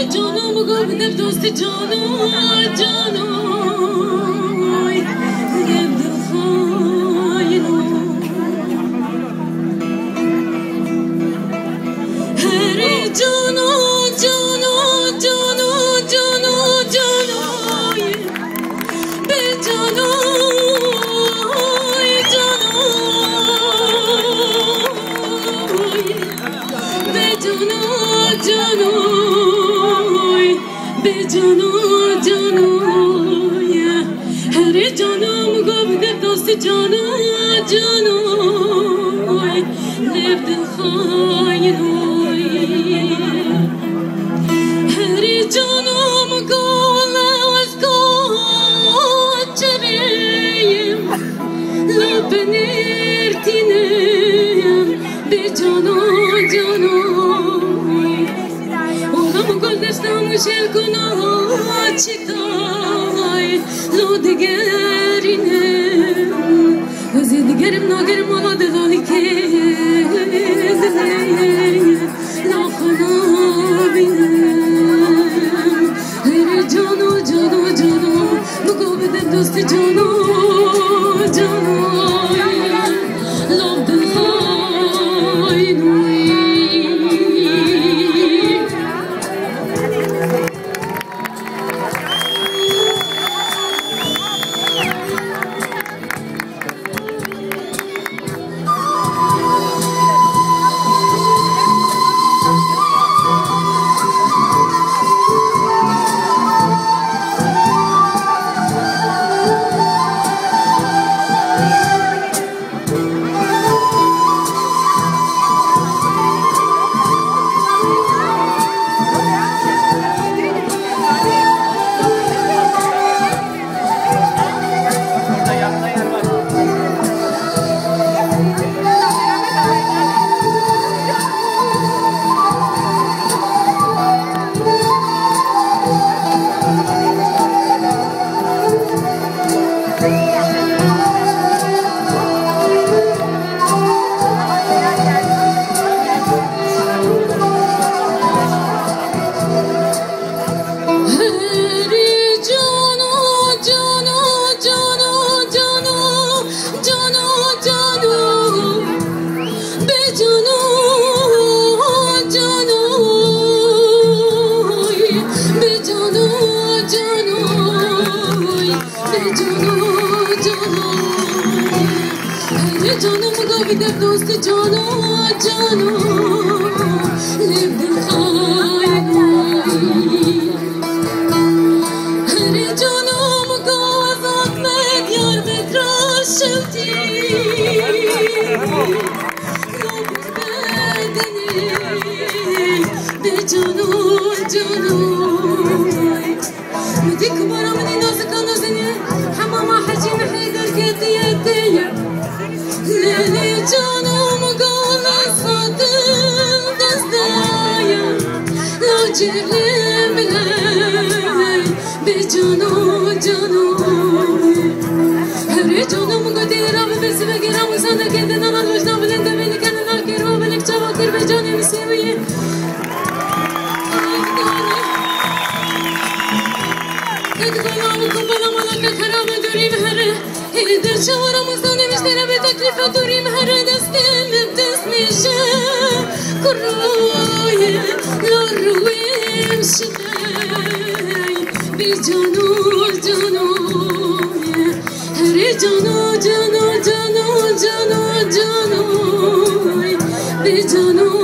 جانم گفته دوست جانم جانم گفته خاینو هر جانم جانم جانم جانم جانم به جانم به جانم جانم به جانم جانم هر جانم گفته دوست جانم جانم نفت خاینوی هر جانم گل از کوچریم لبنرتینم به جانم جانم اونم گل دستم شل کنه چیتای لو دیگرینم وزی دیگرم ناگرم آلا دلالی که دلی ناخنا بینم هر جانو جانو جانو بگو بده دوست جانو جانو لو دلخوای نوی جانم گفته دوست جانم جانم لب خاینوی هر جانم گازات مدیار بدراش شوتی گفت بدنی به جانم جانم مدی کبارا منی نازکان نازنی حمام حجین حیدر کدیه دیه لیلی جانم گل خاطر دستایم لو جرم بلای به جانم جانم هر جانم گدیرم بسی بگیرم و سنده کده نمال وجدان بلنده بینی کنه ناکر و بلک چواکر به جانم سیویه ادخلام کبلام لک خرام دوریم هره در شوارم مزدانه مشتره به تکلیف دوریم هر دستم بدست میشه کروی لرویم شدی بی جانو جانو هر جانو جانو جانو جانو جانو بی جانو